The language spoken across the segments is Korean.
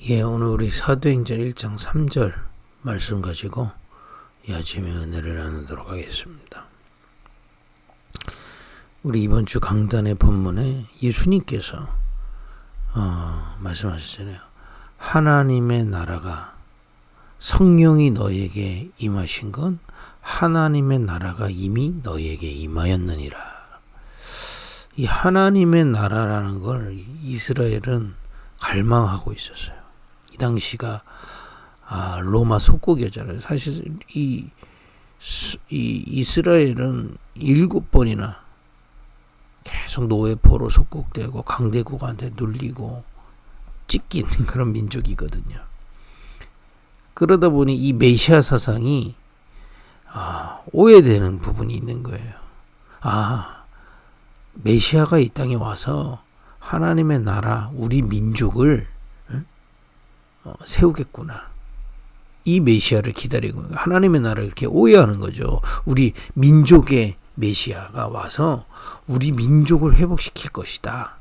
예, 오늘 우리 사도행전 1장 3절 말씀 가지고 이 아침에 은혜를 나누도록 하겠습니다. 우리 이번 주 강단의 본문에 예수님께서 말씀하셨잖아요. 하나님의 나라가 성령이 너에게 임하신 건 하나님의 나라가 이미 너에게 임하였느니라. 이 하나님의 나라라는 걸 이스라엘은 갈망하고 있었어요. 이 당시가 로마 속국이었잖아요. 사실 이 이스라엘은 7번이나 계속 노예포로 속국되고 강대국한테 눌리고 찢긴 그런 민족이거든요. 그러다 보니 이 메시아 사상이 오해되는 부분이 있는 거예요. 메시아가 이 땅에 와서 하나님의 나라, 우리 민족을 세우겠구나. 이 메시아를 기다리고 하나님의 나라를 이렇게 오해하는 거죠. 우리 민족의 메시아가 와서 우리 민족을 회복시킬 것이다.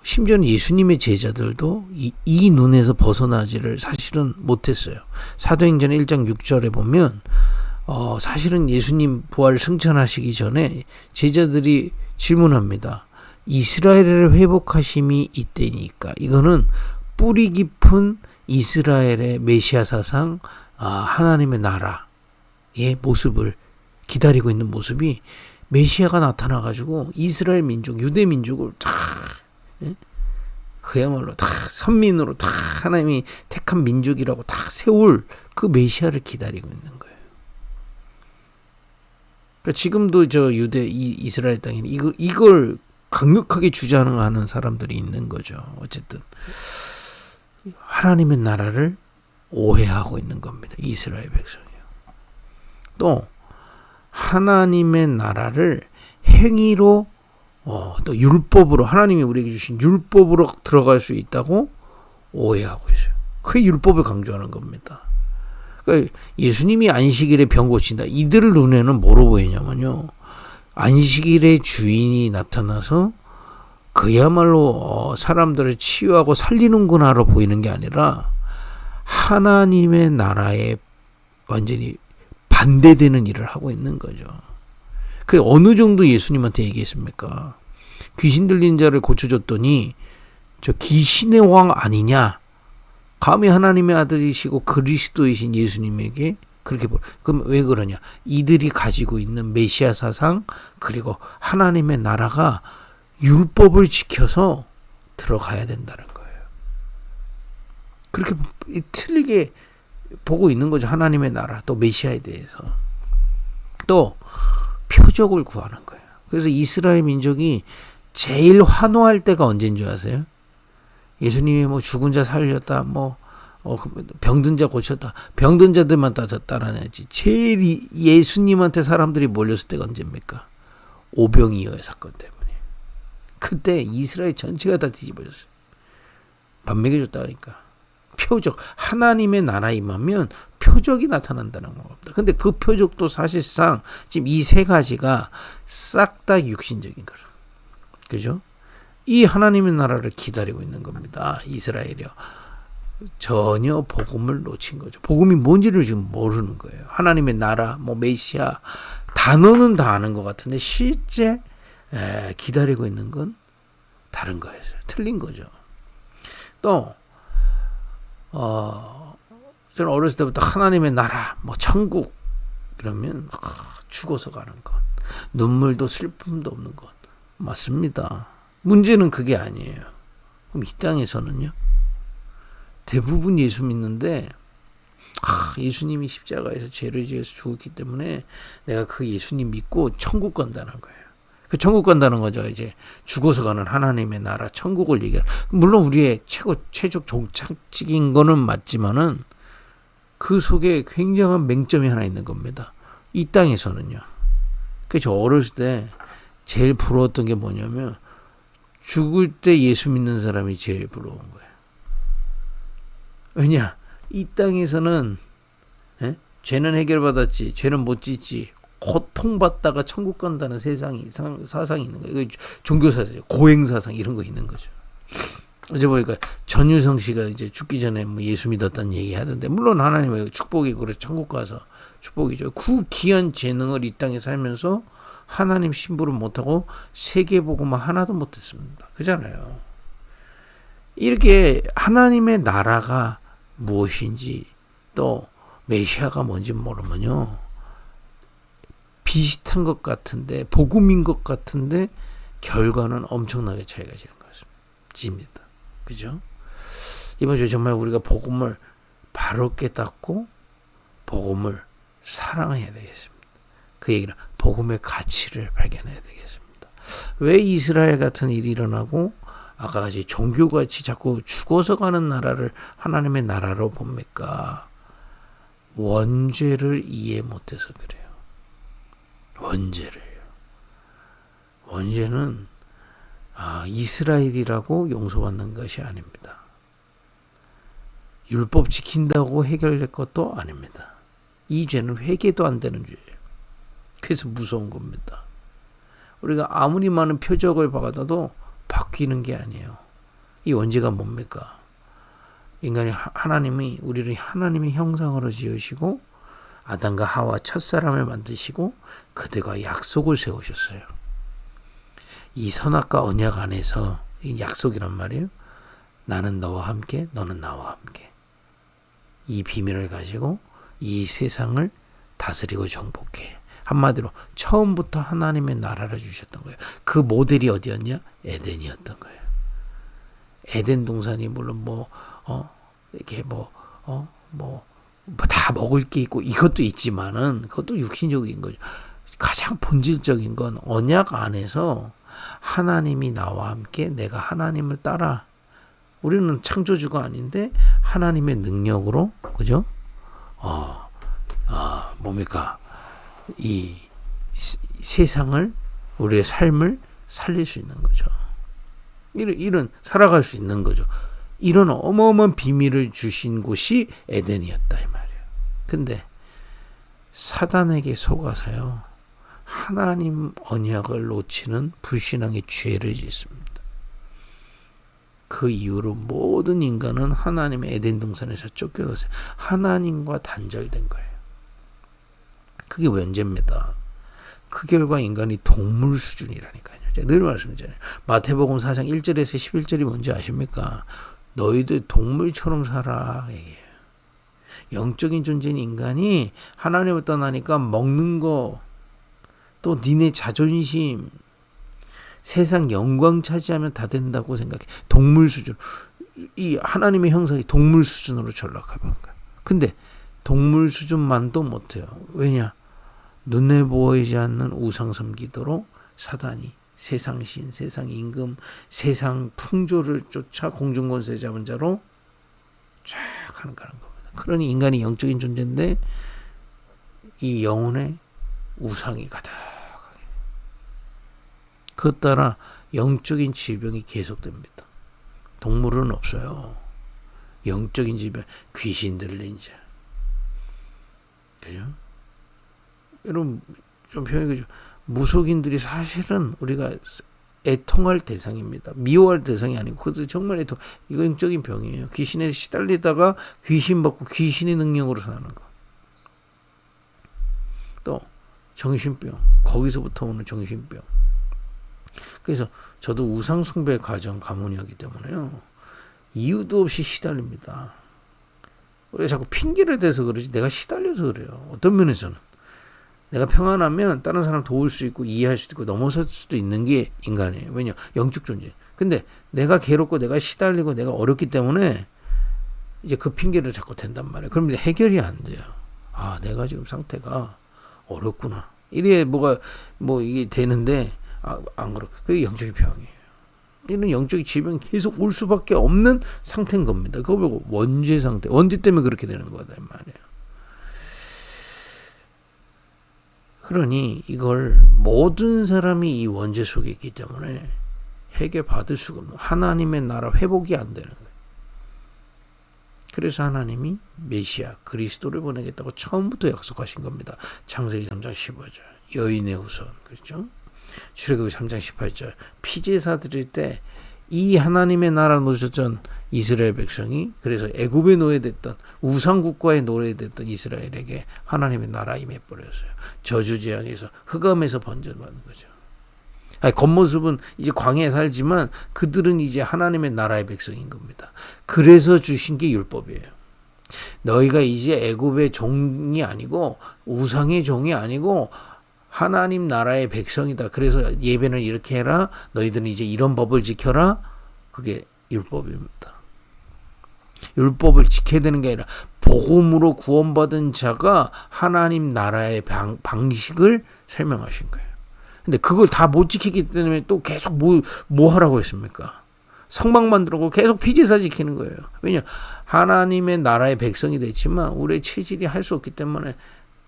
심지어는 예수님의 제자들도 이 눈에서 벗어나지를 사실은 못했어요. 사도행전 1장 6절에 보면 사실은 예수님 부활 승천하시기 전에 제자들이 질문합니다. 이스라엘을 회복하심이 이때니까. 이거는 뿌리 깊은 이스라엘의 메시아 사상, 하나님의 나라의 모습을 기다리고 있는 모습이 메시아가 나타나가지고 이스라엘 민족, 유대 민족을 다 그야말로 다 선민으로 다 하나님이 택한 민족이라고 다 세울 그 메시아를 기다리고 있는 거예요. 그러니까 지금도 저 유대 이스라엘 땅에 이걸 강력하게 주장하는 사람들이 있는 거죠. 어쨌든 하나님의 나라를 오해하고 있는 겁니다. 이스라엘 백성이요. 또 하나님의 나라를 행위로 또 율법으로 하나님이 우리에게 주신 율법으로 들어갈 수 있다고 오해하고 있어요. 그게 율법을 강조하는 겁니다. 그러니까 예수님이 안식일에 병 고친다. 이들 눈에는 뭐로 보이냐면요. 안식일의 주인이 나타나서 그야말로 사람들을 치유하고 살리는구나로 보이는 게 아니라 하나님의 나라에 완전히 반대되는 일을 하고 있는 거죠. 그 어느 정도 예수님한테 얘기했습니까? 귀신 들린 자를 고쳐줬더니 저 귀신의 왕 아니냐? 감히 하나님의 아들이시고 그리스도이신 예수님에게 그렇게 그럼 왜 그러냐? 이들이 가지고 있는 메시아 사상 그리고 하나님의 나라가 율법을 지켜서 들어가야 된다는 거예요. 그렇게 틀리게 보고 있는 거죠. 하나님의 나라 또 메시아에 대해서. 또 표적을 구하는 거예요. 그래서 이스라엘 민족이 제일 환호할 때가 언제인 줄 아세요? 예수님이 뭐 죽은 자 살렸다, 병든 자 고쳤다. 병든 자들만 따라내지. 제일 예수님한테 사람들이 몰렸을 때가 언제입니까? 오병이어의 사건 때문에. 그때 이스라엘 전체가 다 뒤집어졌어요. 밥 먹여줬다 하니까. 표적. 하나님의 나라 임하면 표적이 나타난다는 겁니다. 근데 그 표적도 사실상 지금 이 세 가지가 싹 다 육신적인 거라. 그죠? 이 하나님의 나라를 기다리고 있는 겁니다. 이스라엘이요. 전혀 복음을 놓친 거죠. 복음이 뭔지를 지금 모르는 거예요. 하나님의 나라, 메시아 단어는 다 아는 것 같은데 실제 기다리고 있는 건 다른 거였어요. 틀린 거죠. 또 저는 어렸을 때부터 하나님의 나라, 천국 그러면 죽어서 가는 것, 눈물도 슬픔도 없는 것 맞습니다. 문제는 그게 아니에요. 그럼 이 땅에서는요? 대부분 예수 믿는데 예수님이 십자가에서 죄를 지어서 죽었기 때문에 내가 그 예수님 믿고 천국 간다는 거예요. 그 천국 간다는 거죠. 이제 죽어서 가는 하나님의 나라 천국을 얘기하는. 물론 우리의 최적 종착지인 거는 맞지만은 그 속에 굉장한 맹점이 하나 있는 겁니다. 이 땅에서는요. 그래서 저 어렸을 때 제일 부러웠던 게 뭐냐면 죽을 때 예수 믿는 사람이 제일 부러운 거예요. 왜냐? 이 땅에서는 죄는 해결받았지, 죄는 못 짓지, 고통받다가 천국 간다는 사상이 있는 거예요. 종교사상, 고행사상 이런 거 있는 거죠. 어제 보니까 전유성 씨가 이제 죽기 전에 뭐 예수 믿었다는 얘기 하던데, 물론 하나님의 축복이 그래 천국 가서 축복이죠. 그 귀한 재능을 이 땅에 살면서 하나님 신부를 못하고 세계복음만 하나도 못했습니다. 그잖아요. 이렇게 하나님의 나라가 무엇인지 또 메시아가 뭔지 모르면요, 비슷한 것 같은데, 복음인 것 같은데 결과는 엄청나게 차이가 집니다. 그죠? 이번 주 정말 우리가 복음을 바로 깨닫고 복음을 사랑해야 되겠습니다. 그 얘기는 복음의 가치를 발견해야 되겠습니다. 왜 이스라엘 같은 일이 일어나고 아까 같이 종교같이 자꾸 죽어서 가는 나라를 하나님의 나라로 봅니까? 원죄를 이해 못해서 그래요. 원죄는 이스라엘이라고 용서받는 것이 아닙니다. 율법 지킨다고 해결될 것도 아닙니다. 이 죄는 회개도 안 되는 죄예요. 그래서 무서운 겁니다. 우리가 아무리 많은 표적을 받아도 바뀌는 게 아니에요. 이 원죄가 뭡니까? 하나님이 우리를 하나님의 형상으로 지으시고 아담과 하와 첫사람을 만드시고 그들과 약속을 세우셨어요. 이 선악과 언약 안에서, 이 약속이란 말이에요. 나는 너와 함께, 너는 나와 함께. 이 비밀을 가지고 이 세상을 다스리고 정복해. 한마디로 처음부터 하나님의 나라를 주셨던 거예요. 그 모델이 어디였냐? 에덴이었던 거예요. 에덴 동산이 물론 이렇게 다 먹을 게 있고 이것도 있지만은 그것도 육신적인 거죠. 가장 본질적인 건 언약 안에서 하나님이 나와 함께, 내가 하나님을 따라. 우리는 창조주가 아닌데 하나님의 능력으로, 그죠? 뭡니까? 이 세상을, 우리의 삶을 살릴 수 있는 거죠. 이런 살아갈 수 있는 거죠. 이런 어마어마한 비밀을 주신 곳이 에덴이었다 이 말이에요. 근데 사단에게 속아서요, 하나님 언약을 놓치는 불신앙의 죄를 짓습니다. 그 이후로 모든 인간은 하나님의 에덴 동산에서 쫓겨났어요. 하나님과 단절된 거예요. 그게 원죄입니다. 그 결과 인간이 동물 수준이라니까요. 제가 늘 말씀드리잖아요. 마태복음 4장 1절에서 11절이 뭔지 아십니까? 너희들 동물처럼 살아. 얘기해요. 영적인 존재인 인간이 하나님을 떠나니까 먹는 거, 또 니네 자존심, 세상 영광 차지하면 다 된다고 생각해. 동물 수준. 이 하나님의 형상이 동물 수준으로 전락하는 거야. 근데 동물 수준만도 못해요. 왜냐? 눈에 보이지 않는 우상 섬기도록 사단이 세상 신, 세상 임금, 세상 풍조를 쫓아 공중권세 잡은 자로 쫙 가는 겁니다. 그러니 인간이 영적인 존재인데 이 영혼에 우상이 가득하게. 그것 따라 영적인 질병이 계속됩니다. 동물은 없어요. 영적인 질병, 귀신 들린 자. 그죠? 여러분, 좀 표현이 그죠? 무속인들이 사실은 우리가 애통할 대상입니다. 미워할 대상이 아니고, 그것도 정말 이거 영적인 병이에요. 귀신에 시달리다가 귀신 받고 귀신의 능력으로 사는 거. 또 정신병, 거기서부터 오는 정신병. 그래서 저도 우상숭배 가정 가문이었기 때문에요, 이유도 없이 시달립니다. 우리가 자꾸 핑계를 대서 그러지 내가 시달려서 그래요. 어떤 면에서는 내가 평안하면 다른 사람 도울 수 있고 이해할 수도 있고 넘어설 수도 있는 게 인간이에요. 왜냐? 영적 존재. 근데 내가 괴롭고 내가 시달리고 내가 어렵기 때문에 이제 그 핑계를 자꾸 댄단 말이에요. 그럼 이제 해결이 안 돼요. 아, 내가 지금 상태가 어렵구나. 이래 이게 되는데 안 그렇고, 그게 영적인 병이에요. 이런 영적인 질병이 계속 올 수밖에 없는 상태인 겁니다. 그거 보고 원죄 상태, 원죄 때문에 그렇게 되는 거다 이 말이에요. 그러니 이걸 모든 사람이 이 원죄 속에 있기 때문에 해결 받을 수가 없는, 하나님의 나라 회복이 안 되는 거예요. 그래서 하나님이 메시아 그리스도를 보내겠다고 처음부터 약속하신 겁니다. 창세기 3장 15절 여인의 후손, 그렇죠? 출애굽기 3장 18절 피제사 드릴 때 이 하나님의 나라 놓으셨던 이스라엘 백성이 그래서 애굽에 노예됐던 우상국가에 노예됐던 이스라엘에게 하나님의 나라 임해버렸어요. 저주재앙에서 흑암에서 번져받는 거죠. 아니, 겉모습은 이제 광야에 살지만 그들은 이제 하나님의 나라의 백성인 겁니다. 그래서 주신 게 율법이에요. 너희가 이제 애굽의 종이 아니고 우상의 종이 아니고 하나님 나라의 백성이다. 그래서 예배는 이렇게 해라. 너희들은 이제 이런 법을 지켜라. 그게 율법입니다. 율법을 지켜야 되는 게 아니라 복음으로 구원받은 자가 하나님 나라의 방식을 설명하신 거예요. 근데 그걸 다 못 지키기 때문에 또 계속 뭐 하라고 했습니까? 성막 만들고 계속 피제사 지키는 거예요. 왜냐? 하나님의 나라의 백성이 됐지만 우리의 체질이 할 수 없기 때문에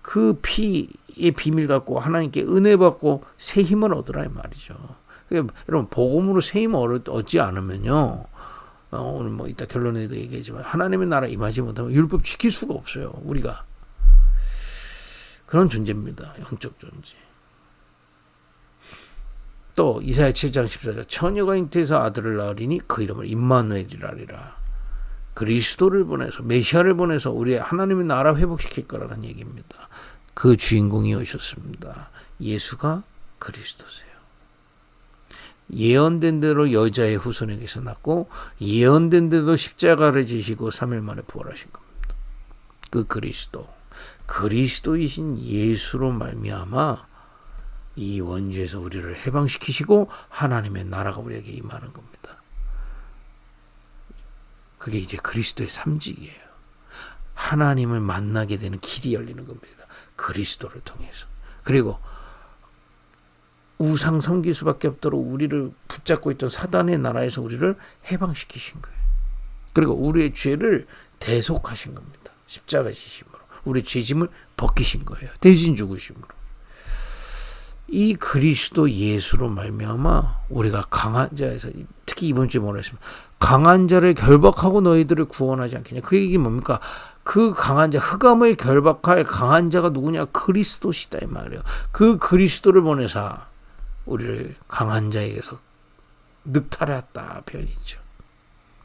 그 피의 비밀 갖고 하나님께 은혜 받고 새 힘을 얻으라 이 말이죠. 그러니까 여러분 복음으로 새 힘을 얻지 않으면요. 오늘 뭐 이따 결론에도 얘기하지만 하나님의 나라 임하지 못하면 율법 지킬 수가 없어요. 우리가 그런 존재입니다. 영적 존재. 또 이사야 7장 14절 처녀가 잉태해서 아들을 낳으리니 그 이름을 임마누엘이라 하리라. 그리스도를 보내서 메시아를 보내서 우리의 하나님의 나라 회복시킬 거라는 얘기입니다. 그 주인공이 오셨습니다. 예수가 그리스도세요. 예언된 대로 여자의 후손에게서 났고 예언된 대로 십자가를 지시고 3일 만에 부활하신 겁니다. 그 그리스도이신 예수로 말미암아 이 원죄에서 우리를 해방시키시고 하나님의 나라가 우리에게 임하는 겁니다. 그게 이제 그리스도의 삼직이에요. 하나님을 만나게 되는 길이 열리는 겁니다. 그리스도를 통해서. 그리고 우상 섬길 수밖에 없도록 우리를 붙잡고 있던 사단의 나라에서 우리를 해방시키신 거예요. 그리고 우리의 죄를 대속하신 겁니다. 십자가 지심으로. 우리의 죄짐을 벗기신 거예요. 대신 죽으심으로. 이 그리스도 예수로 말미암아 우리가 강한 자에서 특히 이번 주에 뭐라 했습니까? 강한 자를 결박하고 너희들을 구원하지 않겠냐. 그 얘기 뭡니까? 그 강한 자, 흑암을 결박할 강한 자가 누구냐? 그리스도시다 이 말이에요. 그 그리스도를 보내사 우리를 강한 자에게서 늑탈했다 표현이죠.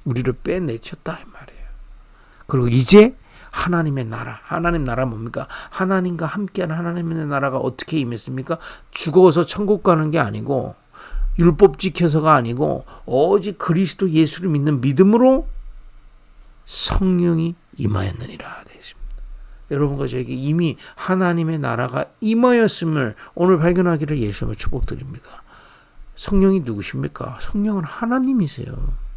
우리를 빼내쳤다 이 말이에요. 그리고 이제 하나님의 나라, 하나님 나라 뭡니까? 하나님과 함께하는 하나님의 나라가 어떻게 임했습니까? 죽어서 천국 가는 게 아니고 율법 지켜서가 아니고 오직 그리스도 예수를 믿는 믿음으로 성령이 임하였느니라 되어 있습니다. 여러분과 저에게 이미 하나님의 나라가 임하였음을 오늘 발견하기를 예수님을 축복드립니다. 성령이 누구십니까? 성령은 하나님이세요.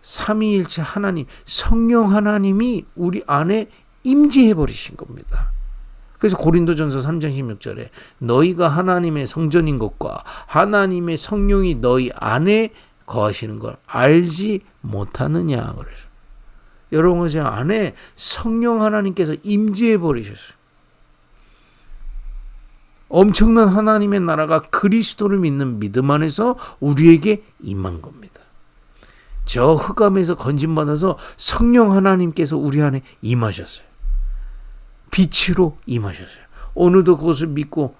삼위일체 하나님, 성령 하나님이 우리 안에 임재해버리신 겁니다. 그래서 고린도전서 3장 16절에 너희가 하나님의 성전인 것과 하나님의 성령이 너희 안에 거하시는 걸 알지 못하느냐 그래서 여러분 제 안에 성령 하나님께서 임재해버리셨어요. 엄청난 하나님의 나라가 그리스도를 믿는 믿음 안에서 우리에게 임한 겁니다. 저 흑암에서 건진받아서 성령 하나님께서 우리 안에 임하셨어요. 빛으로 임하셨어요. 오늘도 그것을 믿고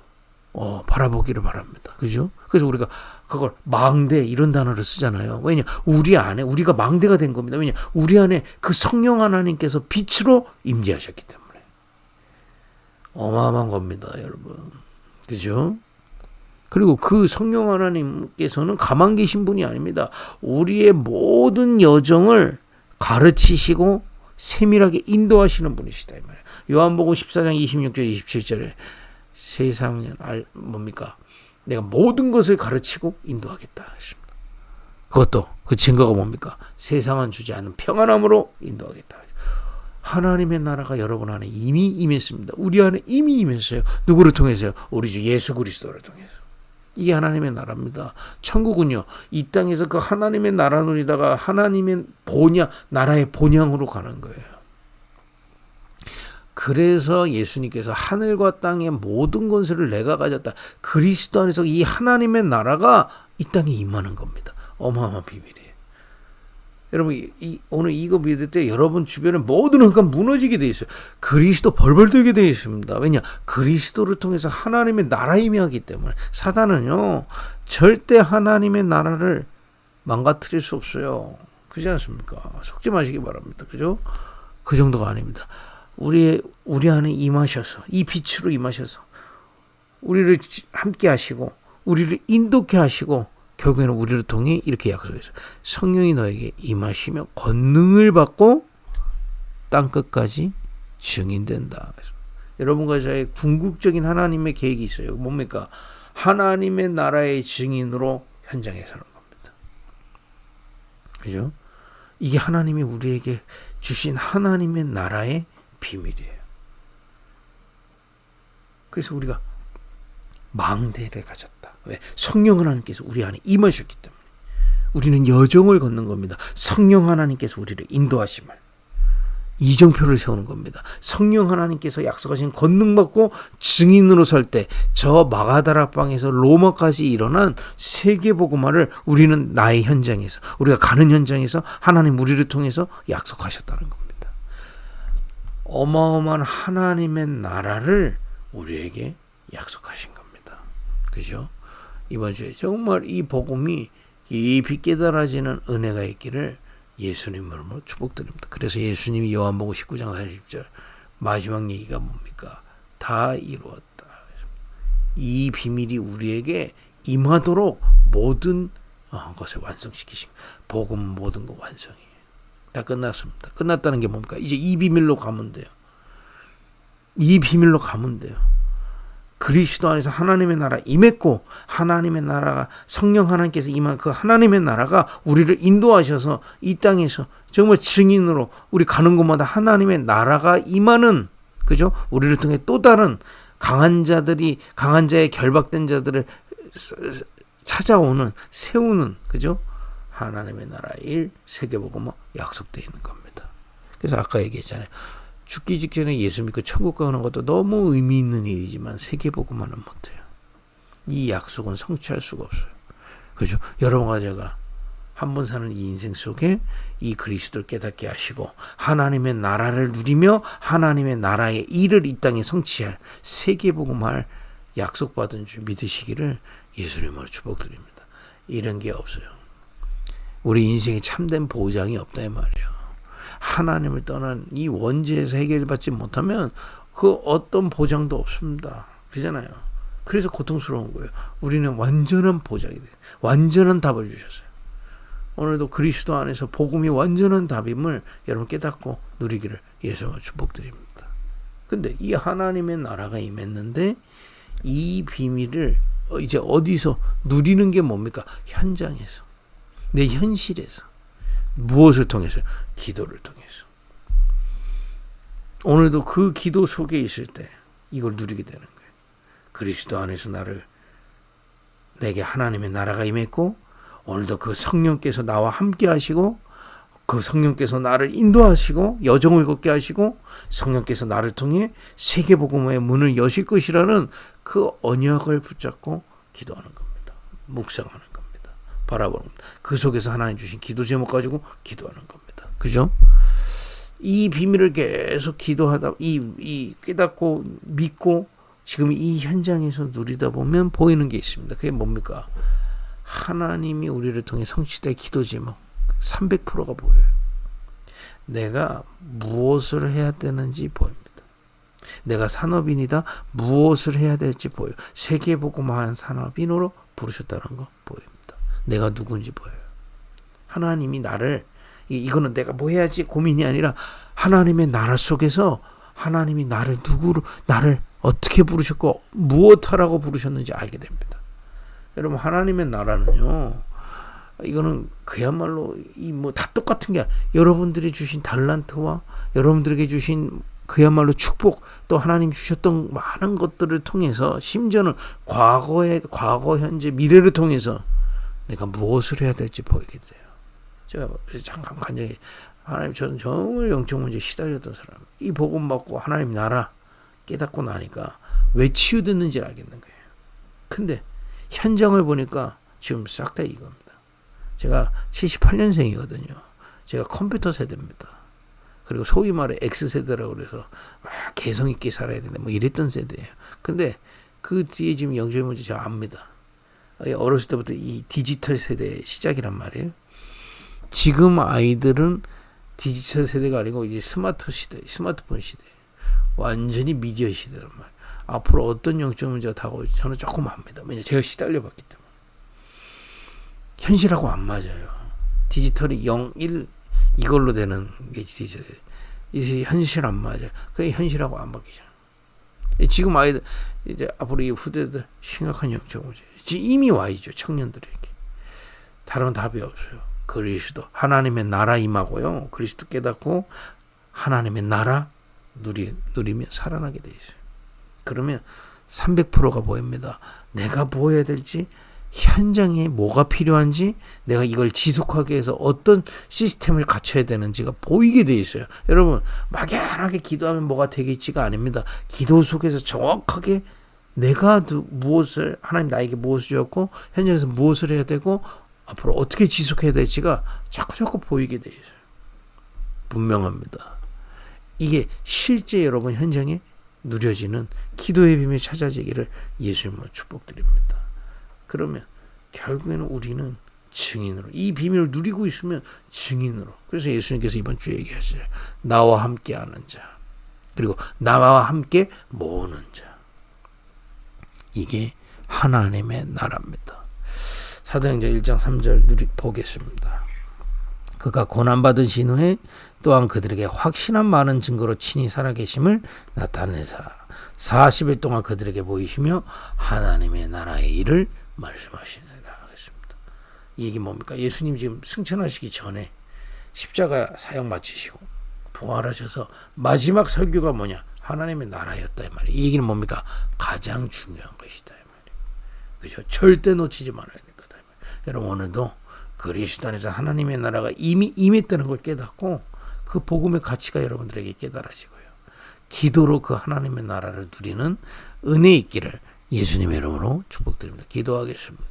바라보기를 바랍니다. 그죠? 그래서 우리가 그걸 망대 이런 단어를 쓰잖아요. 왜냐? 우리 안에 우리가 망대가 된 겁니다. 왜냐? 우리 안에 그 성령 하나님께서 빛으로 임재하셨기 때문에 어마어마한 겁니다, 여러분. 그죠? 그리고 그 성령 하나님께서는 가만 계신 분이 아닙니다. 우리의 모든 여정을 가르치시고 세밀하게 인도하시는 분이시다 이 말이에요. 요한복음 14장 26절 27절에 세상은 뭡니까? 내가 모든 것을 가르치고 인도하겠다 했습니다. 그것도 그 증거가 뭡니까? 세상은 주지 않는 평안함으로 인도하겠다. 하나님의 나라가 여러분 안에 이미 임했습니다. 우리 안에 이미 임했어요. 누구를 통해서요? 우리 주 예수 그리스도를 통해서. 이게 하나님의 나라입니다. 천국은요, 이 땅에서 그 하나님의 나라 누리다가 하나님의 나라의 본향으로 가는 거예요. 그래서 예수님께서 하늘과 땅의 모든 권세를 내가 가졌다. 그리스도 안에서 이 하나님의 나라가 이 땅에 임하는 겁니다. 어마어마한 비밀이에요. 여러분, 오늘 이거 믿을 때 여러분 주변에 모든 흑암 무너지게 돼 있어요. 그리스도 벌벌 들게 돼 있습니다. 왜냐? 그리스도를 통해서 하나님의 나라 임하기 때문에 사단은요 절대 하나님의 나라를 망가뜨릴 수 없어요. 그렇지 않습니까? 속지 마시기 바랍니다. 그죠? 그 정도가 아닙니다. 우리 안에 임하셔서 이 빛으로 임하셔서 우리를 함께 하시고 우리를 인도케 하시고 결국에는 우리를 통해 이렇게 약속했어요. 성령이 너에게 임하시며 권능을 받고 땅끝까지 증인된다. 여러분과 저의 궁극적인 하나님의 계획이 있어요. 뭡니까? 하나님의 나라의 증인으로 현장에 서는 겁니다. 그죠? 이게 하나님이 우리에게 주신 하나님의 나라의 비밀이에요. 그래서 우리가 망대를 가졌다. 왜? 성령 하나님께서 우리 안에 임하셨기 때문에. 우리는 여정을 걷는 겁니다. 성령 하나님께서 우리를 인도하심을. 이정표를 세우는 겁니다. 성령 하나님께서 약속하신 권능 받고 증인으로 설 때 저 마가다락방에서 로마까지 일어난 세계복음화를 우리는 나의 현장에서 우리가 가는 현장에서 하나님 우리를 통해서 약속하셨다는 겁니다. 어마어마한 하나님의 나라를 우리에게 약속하신 겁니다. 그죠? 이번 주에 정말 이 복음이 깊이 깨달아지는 은혜가 있기를 예수님 이름으로 축복드립니다. 그래서 예수님이 요한복음 19장 40절 마지막 얘기가 뭡니까? 다 이루었다. 이 비밀이 우리에게 임하도록 모든 것을 완성시키신 복음 모든 것 완성이에요. 다 끝났습니다. 끝났다는 게 뭡니까? 이제 이 비밀로 가면 돼요. 이 비밀로 가면 돼요. 그리스도 안에서 하나님의 나라 임했고 하나님의 나라가 성령 하나님께서 임한 그 하나님의 나라가 우리를 인도하셔서 이 땅에서 정말 증인으로 우리 가는 곳마다 하나님의 나라가 임하는 그죠? 우리를 통해 또 다른 강한 자의 결박된 자들을 찾아오는 세우는 그죠? 하나님의 나라의 일 세계복음화 약속되어 있는 겁니다. 그래서 아까 얘기했잖아요. 죽기 직전에 예수 믿고 천국 가는 것도 너무 의미 있는 일이지만 세계복음화는 못해요. 이 약속은 성취할 수가 없어요. 그죠? 여러분과 제가 한 번 사는 이 인생 속에 이 그리스도를 깨닫게 하시고 하나님의 나라를 누리며 하나님의 나라의 일을 이 땅에 성취할 세계복음화를 약속받은 줄 믿으시기를 예수님으로 축복드립니다. 이런 게 없어요. 우리 인생에 참된 보장이 없다 이 말이에요. 하나님을 떠난 이 원죄에서 해결받지 못하면 그 어떤 보장도 없습니다. 그잖아요. 그래서 고통스러운 거예요. 우리는 완전한 보장이 돼요. 완전한 답을 주셨어요. 오늘도 그리스도 안에서 복음이 완전한 답임을 여러분 깨닫고 누리기를 예수님으로 축복드립니다. 근데 이 하나님의 나라가 임했는데 이 비밀을 이제 어디서 누리는 게 뭡니까? 현장에서. 내 현실에서. 무엇을 통해서? 기도를 통해서. 오늘도 그 기도 속에 있을 때 이걸 누리게 되는 거예요. 그리스도 안에서 내게 하나님의 나라가 임했고 오늘도 그 성령께서 나와 함께 하시고 그 성령께서 나를 인도하시고 여정을 걷게 하시고 성령께서 나를 통해 세계복음화의 문을 여실 것이라는 그 언약을 붙잡고 기도하는 겁니다. 묵상하는 겁니다. 바라보는 겁니다. 그 속에서 하나님 주신 기도 제목 가지고 기도하는 겁니다. 그죠? 이 비밀을 계속 기도하다 이 깨닫고 믿고 지금 이 현장에서 누리다 보면 보이는 게 있습니다. 그게 뭡니까? 하나님이 우리를 통해 성취될 기도 제목 300%가 보여요. 내가 무엇을 해야 되는지 보입니다. 내가 산업인이다. 무엇을 해야 될지 보여요. 세계복음화한 산업인으로 부르셨다는 거 보입니다. 내가 누군지 보여요. 하나님이 나를 이거는 내가 뭐 해야지 고민이 아니라 하나님의 나라 속에서 하나님이 나를 어떻게 부르셨고 무엇하라고 부르셨는지 알게 됩니다. 여러분 하나님의 나라는요. 이거는 그야말로 다 똑같은 게 여러분들이 주신 달란트와 여러분들에게 주신 그야말로 축복 또 하나님 주셨던 많은 것들을 통해서 심지어는 과거 현재 미래를 통해서 내가 무엇을 해야 될지 보이게 돼요. 제가 잠깐 간절히 하나님 저는 정말 영적 문제에 시달렸던 사람 이 복음 받고 하나님 나라 깨닫고 나니까 왜 치유됐는지 알겠는 거예요. 근데 현장을 보니까 지금 싹 다 이겁니다. 제가 78년생이거든요. 제가 컴퓨터 세대입니다. 그리고 소위 말해 X세대라고 그래서 개성 있게 살아야 된다 뭐 이랬던 세대예요. 근데 그 뒤에 지금 영적인 문제 제가 압니다. 어렸을 때부터 이 디지털 세대의 시작이란 말이에요. 지금 아이들은 디지털 세대가 아니고 이제 스마트폰 시대, 완전히 미디어 시대란 말이에요. 앞으로 어떤 영적 문제가 다가올지 저는 조금 압니다. 왜냐하면 제가 시달려봤기 때문에. 현실하고 안 맞아요. 디지털이 0, 1 이걸로 되는 게 디지털. 이제 현실 안 맞아요. 그게 현실하고 안 맞기잖아요. 지금 아이들 이제 앞으로 이 후대들 심각한 영적 문제. 지금 이미 와 있죠. 청년들에게. 다른 답이 없어요. 그리스도 하나님의 나라 임하고요. 그리스도 깨닫고 하나님의 나라 누리며 살아나게 돼 있어요. 그러면 300%가 보입니다. 내가 뭐 해야 될지, 현장에 뭐가 필요한지, 내가 이걸 지속하기 위해서 어떤 시스템을 갖춰야 되는지가 보이게 돼 있어요. 여러분, 막연하게 기도하면 뭐가 되겠지가 아닙니다. 기도 속에서 정확하게 내가 무엇을, 하나님 나에게 무엇을 주었고 현장에서 무엇을 해야 되고 앞으로 어떻게 지속해야 될지가 자꾸 보이게 돼 있어요. 분명합니다. 이게 실제 여러분 현장에 누려지는 기도의 비밀이 찾아지기를 예수님으로 축복드립니다. 그러면 결국에는 우리는 증인으로, 이 비밀을 누리고 있으면 증인으로. 그래서 예수님께서 이번 주에 얘기하시죠. 나와 함께 하는 자, 그리고 나와 함께 모으는 자. 이게 하나님의 나라입니다. 사도행전 1장 3절 보겠습니다. 그가 고난받으신 후에 또한 그들에게 확신한 많은 증거로 친히 살아계심을 나타내사 40일 동안 그들에게 보이시며 하나님의 나라의 일을 말씀하시느라 하겠습니다. 이 얘기 뭡니까? 예수님 지금 승천하시기 전에 십자가 사역 마치시고 부활하셔서 마지막 설교가 뭐냐? 하나님의 나라였다 이 말이에요. 이 얘기는 뭡니까? 가장 중요한 것이다 이 말이에요. 그렇죠? 절대 놓치지 말아야 될 거다 이 말이에요. 여러분, 오늘도 그리스도 안에서 하나님의 나라가 이미 임했다는 걸 깨닫고 그 복음의 가치가 여러분들에게 깨달아지고요. 기도로 그 하나님의 나라를 누리는 은혜 있기를 예수님의 이름으로 축복드립니다. 기도하겠습니다.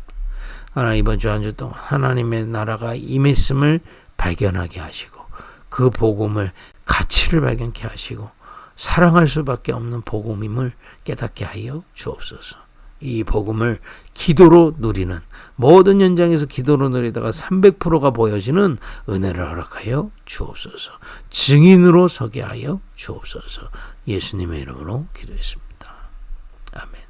하나님, 이번 주 한 주 동안 하나님의 나라가 임했음을 발견하게 하시고 그 복음을 가치를 발견케 하시고 사랑할 수밖에 없는 복음임을 깨닫게 하여 주옵소서. 이 복음을 기도로 누리는, 모든 현장에서 기도로 누리다가 300%가 보여지는 은혜를 허락하여 주옵소서. 증인으로 서게 하여 주옵소서. 예수님의 이름으로 기도했습니다. 아멘.